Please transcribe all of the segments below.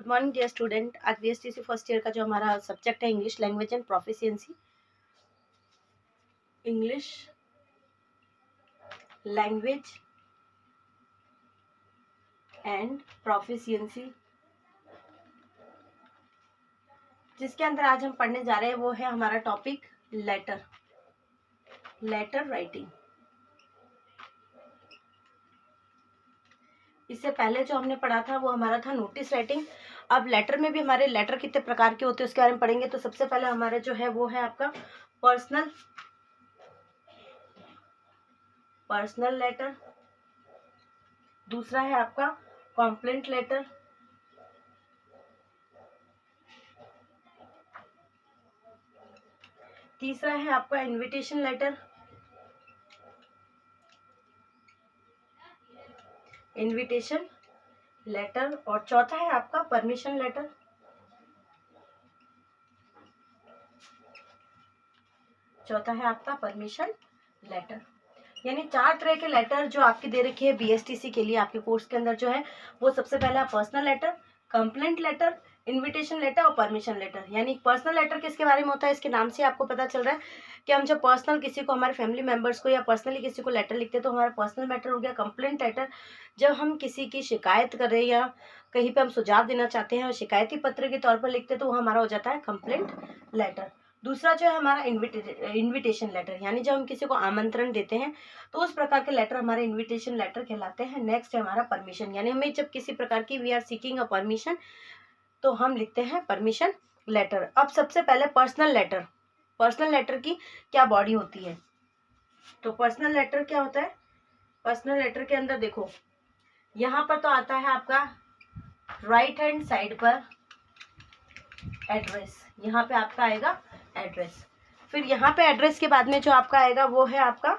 Morning dear student. आज BSTC first year का जो हमारा सब्जेक्ट है English language and proficiency, English language and proficiency, जिसके अंदर आज हम पढ़ने जा रहे हैं वो है हमारा टॉपिक लेटर राइटिंग। इससे पहले जो हमने पढ़ा था वो हमारा था नोटिस राइटिंग। अब लेटर में भी हमारे लेटर कितने प्रकार के होते हैं उसके बारे में पढ़ेंगे। तो सबसे पहले हमारे जो है वो है आपका पर्सनल लेटर, दूसरा है आपका कंप्लेंट लेटर, तीसरा है आपका इनविटेशन लेटर, और चौथा है आपका परमिशन लेटर। यानी 4 तरह के लेटर जो आपके दे रखे हैं बीएसटीसी के लिए आपके कोर्स के अंदर जो है वो सबसे पहला personal letter, complaint letter, invitation letter और परमिशन लेटर। यानी पर्सनल लेटर किसके बारे में होता है, इसके नाम से आपको पता चल रहा है कि हम जब पर्सनल किसी को, हमारे फैमिली मेंबर्स को या पर्सनली किसी को लेटर लिखते हैं तो हमारा पर्सनल मैटर हो गया। कंप्लेंट लेटर जब हम किसी की शिकायत कर रहे हैं या कहीं पे हम सुझाव देना चाहते हैं और शिकायती पत्र के तौर पर लिखते हैं तो वो हमारा हो जाता है कंप्लेंट लेटर। दूसरा जो है हमारा इनविटेशन लेटर, यानी जब हम किसी को आमंत्रण देते हैं तो उस प्रकार के लेटर हमारे इनविटेशन लेटर कहलाते हैं। नेक्स्ट है हमारा परमिशन, यानी हमें जब किसी प्रकार की we are seeking a permission तो हम लिखते हैं परमिशन लेटर। अब सबसे पहले पर्सनल लेटर की क्या बॉडी होती है। तो पर्सनल लेटर क्या होता है, पर्सनल लेटर के अंदर देखो यहाँ पर तो आता है आपका राइट हैंड साइड पर एड्रेस, यहाँ पे आपका आएगा एड्रेस। फिर यहाँ पे एड्रेस के बाद में जो आपका आएगा वो है आपका,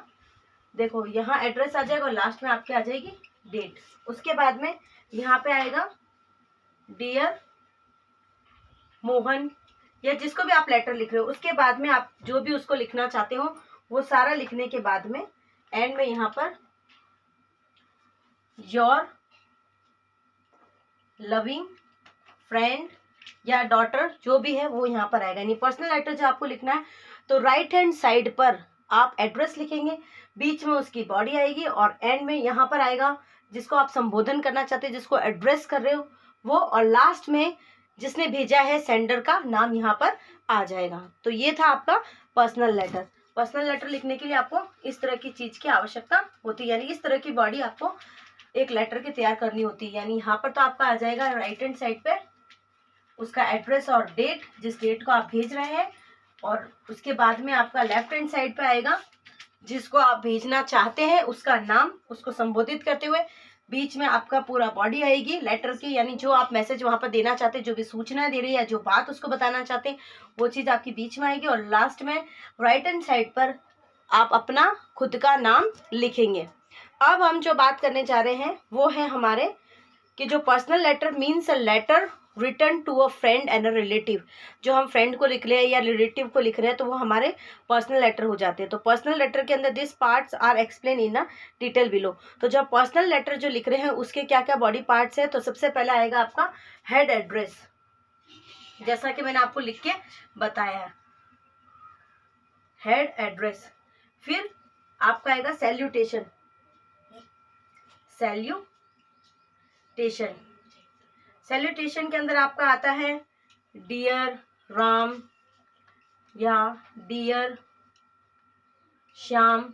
देखो यहाँ एड्रेस आ जाएगा और लास्ट में आपके आ जाएगी डेट। उसके बाद में यहाँ पे आएगा डियर मोहन, या जिसको भी आप लेटर लिख रहे हो उसके बाद में आप जो भी उसको लिखना चाहते हो वो सारा लिखने के बाद में एंड में यहाँ पर योर लविंग फ्रेंड या डॉटर जो भी है वो यहाँ पर आएगा। यानी पर्सनल लेटर जो आपको लिखना है तो राइट हैंड साइड पर आप एड्रेस लिखेंगे, बीच में उसकी बॉडी आएगी और एंड में यहाँ पर आएगा जिसको आप संबोधन करना चाहते हैं, जिसको एड्रेस कर रहे हो वो, और लास्ट में जिसने भेजा है सेंडर का नाम यहाँ पर आ जाएगा। तो ये था आपका पर्सनल लेटर। पर्सनल लेटर लिखने के लिए आपको इस तरह की चीज की आवश्यकता होती है, यानी इस तरह की बॉडी आपको एक लेटर की तैयार करनी होती है। यानी यहाँ पर तो आपका आ जाएगा राइट हैंड साइड पे उसका एड्रेस और डेट, जिस डेट को आप भेज रहे हैं, और उसके बाद में आपका लेफ्ट हैंड साइड पे आएगा जिसको आप भेजना चाहते हैं उसका नाम, उसको संबोधित करते हुए बीच में आपका पूरा बॉडी आएगी लेटर की, यानी जो आप मैसेज वहां पर देना चाहते हैं, जो भी सूचना दे रही है, जो बात उसको बताना चाहते हैं वो चीज आपकी बीच में आएगी, और लास्ट में राइट हैंड साइड पर आप अपना खुद का नाम लिखेंगे। अब हम जो बात करने जा रहे हैं वो है हमारे कि जो personal letter means a letter return to a friend and a relative. जो हम फ्रेंड को लिख रहे हैं या रिलेटिव को लिख रहे हैं तो वो हमारे पर्सनल लेटर हो जाते हैं। तो पर्सनल लेटर के अंदर this parts are explain in a detail below. तो जब पर्सनल लेटर जो लिख रहे हैं उसके क्या क्या बॉडी पार्ट्स है, तो सबसे पहला आएगा आपका हेड एड्रेस, जैसा कि मैंने आपको लिख के बताया है, हेड एड्रेस। फिर आपका आएगा सैल्यूटेशन, सैल्यूटेशन के अंदर आपका आता है डियर राम या डियर श्याम।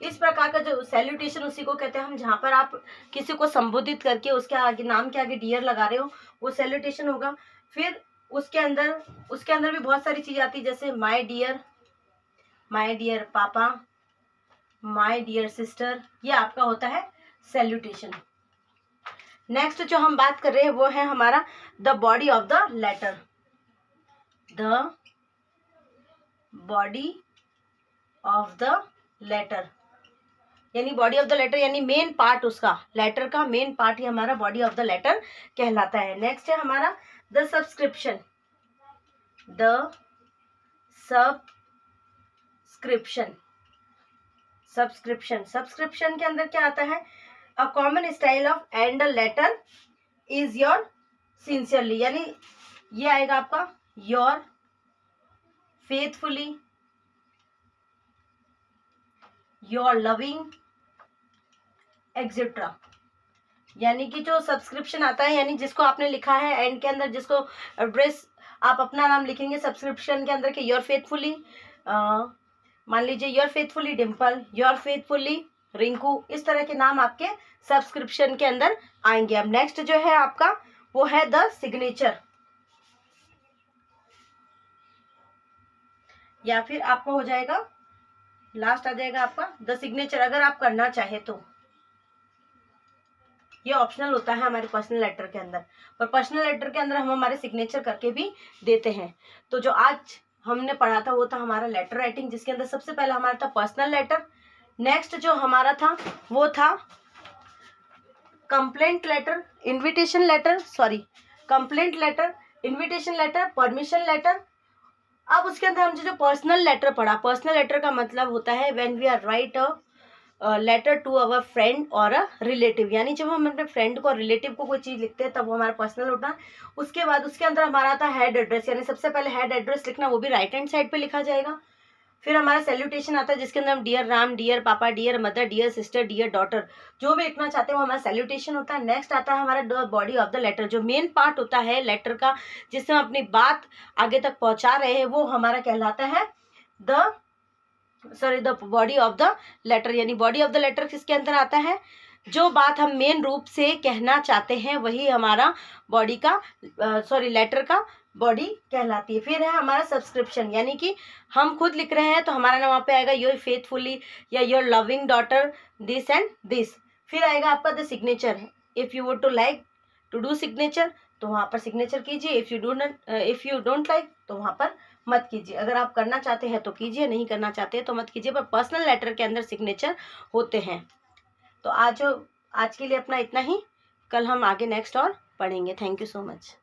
इस प्रकार का जो सैल्यूटेशन उसी को कहते हैं हम, जहां पर आप किसी को संबोधित करके उसके आगे नाम के आगे डियर लगा रहे हो वो सैल्यूटेशन होगा। फिर उसके अंदर भी बहुत सारी चीजें आती है, जैसे माय डियर पापा, माय डियर सिस्टर, ये आपका होता है सैल्यूटेशन। नेक्स्ट जो हम बात कर रहे हैं वो है हमारा the body of the letter, यानी बॉडी ऑफ द लेटर यानी मेन पार्ट, उसका लेटर का मेन पार्ट ही हमारा बॉडी ऑफ द लेटर कहलाता है। नेक्स्ट है हमारा द सब्सक्रिप्शन, सब्सक्रिप्शन के अंदर क्या आता है, a common style of end a letter is your sincerely, यानी ये आएगा आपका your faithfully, your loving etcetera. यानी कि जो सब्सक्रिप्शन आता है, यानी जिसको आपने लिखा है एंड के अंदर, जिसको एड्रेस आप अपना नाम लिखेंगे सब्सक्रिप्शन के अंदर के योर फेथफुली, मान लीजिए your faithfully Dimple, your faithfully Rinku, इस तरह के नाम आपके सब्सक्रिप्शन के अंदर आएंगे। अब नेक्स्ट जो है आपका वो है द सिग्नेचर, या फिर आपको हो जाएगा लास्ट आ जाएगा आपका द सिग्नेचर। अगर आप करना चाहे तो ये ऑप्शनल होता है हमारे पर्सनल लेटर के अंदर, पर पर्सनल लेटर के अंदर हम हमारे सिग्नेचर करके भी देते हैं। तो जो आज हमने पढ़ा था वो था हमारा लेटर राइटिंग, जिसके अंदर सबसे पहला हमारा था पर्सनल लेटर। नेक्स्ट जो हमारा था वो था complaint letter, invitation letter, complaint letter, invitation letter, permission letter. अब उसके अंदर हम जो पर्सनल लेटर पढ़ा, पर्सनल लेटर का मतलब होता है when we are write a letter to our friend और अ रिलेटिव, यानी जब हम अपने फ्रेंड को और रिलेटिव को कोई चीज़ लिखते हैं तब वो हमारा पर्सनल होता है। उसके बाद उसके अंदर हमारा आता है हेड एड्रेस, यानी सबसे पहले हेड एड्रेस लिखना, वो भी राइट हैंड साइड पे लिखा जाएगा। फिर हमारा सैल्यूटेशन आता है जिसके अंदर हम dear Ram, dear papa, dear mother, dear sister, dear daughter, जो भी लिखना चाहते हैं वो हमारा सैल्यूटेशन होता है। नेक्स्ट आता है हमारा the body of the letter, जो मेन पार्ट होता है लेटर का जिससे हम अपनी बात आगे तक पहुंचा रहे हैं, वो हमारा कहलाता है the body of the letter. यानी बॉडी ऑफ द लेटर किसके अंदर आता है, जो बात हम मेन रूप से कहना चाहते हैं वही हमारा बॉडी का लेटर का बॉडी कहलाती है। फिर है हमारा सब्सक्रिप्शन, यानी कि हम खुद लिख रहे हैं तो हमारा नाम वहाँ पे आएगा योर फेथफुली या your loving daughter this and this. फिर आएगा आपका the signature, if you would to like to do signature तो वहाँ पर सिग्नेचर कीजिए, इफ़ यू डोंट लाइक तो वहाँ पर मत कीजिए। अगर आप करना चाहते हैं तो कीजिए, नहीं करना चाहते हैं तो मत कीजिए, पर पर्सनल लेटर के अंदर सिग्नेचर होते हैं। तो आज के लिए अपना इतना ही, कल हम आगे नेक्स्ट और पढ़ेंगे। Thank you so much.